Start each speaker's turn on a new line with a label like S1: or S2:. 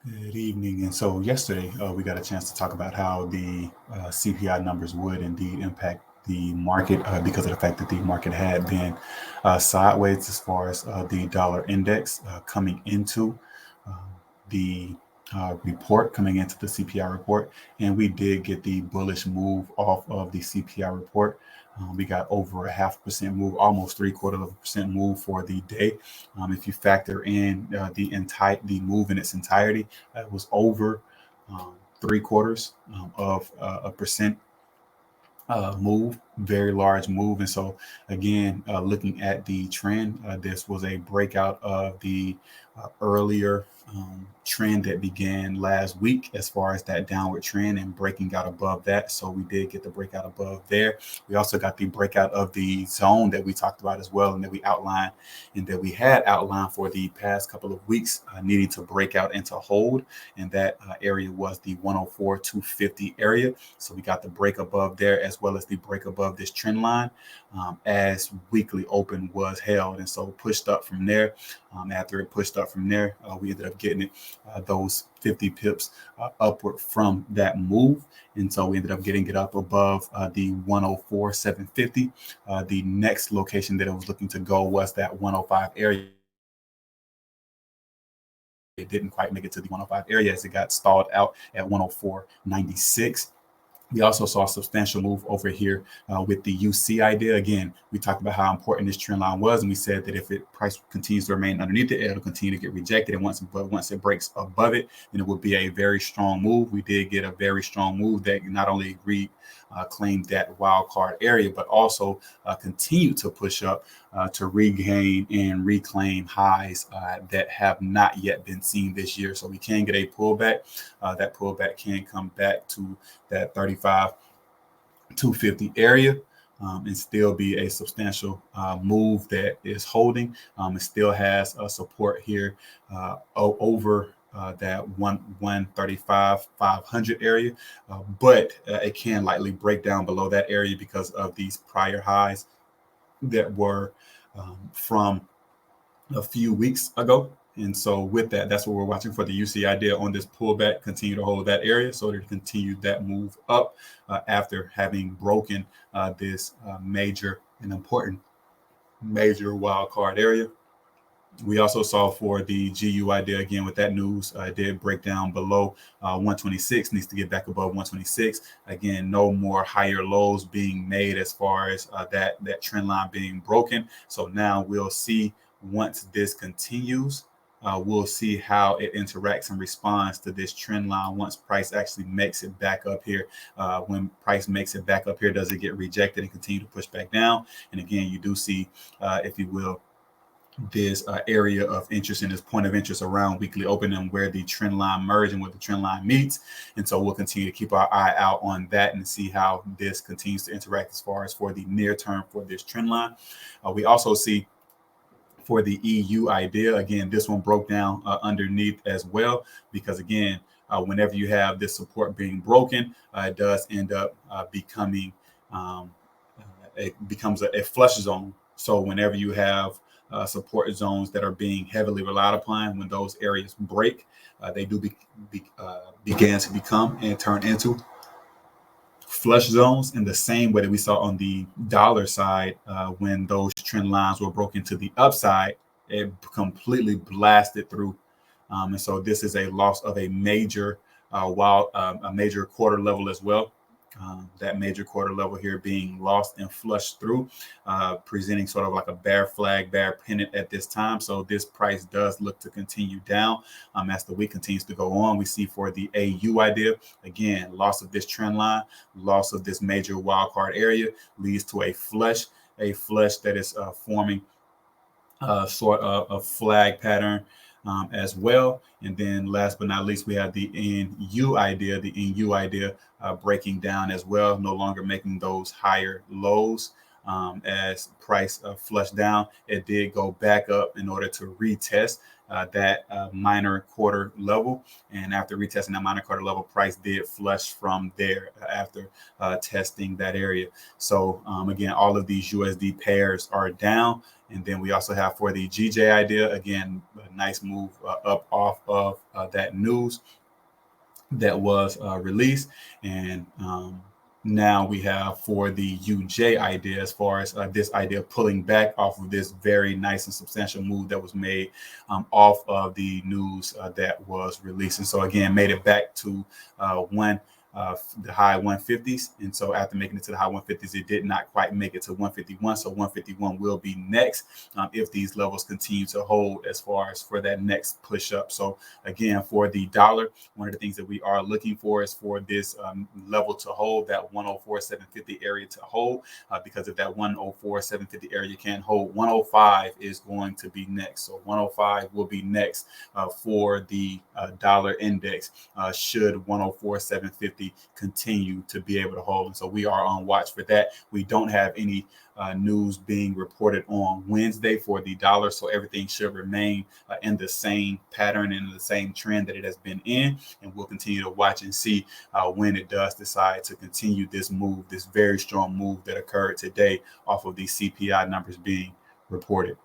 S1: Good evening. And so yesterday we got a chance to talk about how the CPI numbers would indeed impact the market because of the fact that the market had been sideways as far as the dollar index coming into uh, the report, coming into the CPI report. And we did get the bullish move off of the CPI report. We got over a 0.5% move, almost 0.75% move for the day. If you factor in the move in its entirety, it was over 0.75 of a percent move, very large move. And so, again, looking at the trend, this was a breakout of the earlier trend that began last week as far as that downward trend and breaking out above that. So we did get the breakout above there. We also got the breakout of the zone that we talked about as well, and that we outlined and that we had outlined for the past couple of weeks, needing to break out and to hold. And that area was the 104,250 area. So we got the break above there as well as the break above this trend line as weekly open was held. And so pushed up from there. After it pushed up from there, we ended up getting it those 50 pips upward from that move. And so we ended up getting it up above the 104,750. The next location that it was looking to go was that 105 area. It didn't quite make it to the 105 area as it got stalled out at 104.96. We also saw a substantial move over here with the UC idea. Again, we talked about how important this trend line was, and we said that if it price continues to remain underneath it, it'll continue to get rejected. And once it breaks above it, then it will be a very strong move. We did get a very strong move that not only claimed that wild card area, but also continued to push up to regain and reclaim highs that have not yet been seen this year. So we can get a pullback. That pullback can come back to that 35,250 area and still be a substantial move that is holding. It still has a support here over that 135,500 area, but it can likely break down below that area because of these prior highs that were from a few weeks ago. And so with that, that's what we're watching for the UC idea on this pullback, continue to hold that area so to continue that move up after having broken this major and important major wild card area. We also saw for the GU idea, again, with that news, did break down below 126, needs to get back above 126. Again, no more higher lows being made as far as that trend line being broken. So now we'll see once this continues, we'll see how it interacts and responds to this trend line once price actually makes it back up here. When price makes it back up here, does it get rejected and continue to push back down? And again, you do see, if you will, this area of interest and this point of interest around weekly open and where the trend line merge and where the trend line meets. And so we'll continue to keep our eye out on that and see how this continues to interact as far as for the near term for this trend line. We also see for the EU idea, again, this one broke down underneath as well, because again, whenever you have this support being broken, it does end up becoming, it becomes a flush zone. So whenever you have support zones that are being heavily relied upon, when those areas break, they do begin to become and turn into flush zones in the same way that we saw on the dollar side when those trend lines were broken to the upside. It completely blasted through, and so this is a loss of a major a major quarter level as well. That major quarter level here being lost and flushed through, presenting sort of like a bear flag, bear pennant at this time. So this price does look to continue down as the week continues to go on. We see for the AU idea, again, loss of this trend line, loss of this major wildcard area leads to a flush that is forming sort of a flag pattern as well. And then last but not least, we have the NU idea, breaking down as well, no longer making those higher lows as price flushed down. It did go back up in order to retest that minor quarter level. And after retesting that minor quarter level, price did flush from there after testing that area. So again, all of these USD pairs are down. And then we also have for the GJ idea, again, a nice move up off of that news that was released. And now we have for the UJ idea, as far as this idea pulling back off of this very nice and substantial move that was made off of the news that was released. And so again, made it back to the high 150s. And so after making it to the high 150s, it did not quite make it to 151. So 151 will be next if these levels continue to hold as far as for that next push up. So again, for the dollar, one of the things that we are looking for is for this level to hold, that 104.750 area to hold, because if that 104.750 area can't hold, 105 is going to be next. So 105 will be next for the dollar index should 104.750 continue to be able to hold. And so we are on watch for that. We don't have any news being reported on Wednesday for the dollar, so everything should remain in the same pattern and the same trend that it has been in. And we'll continue to watch and see when it does decide to continue this move, this very strong move that occurred today off of these CPI numbers being reported.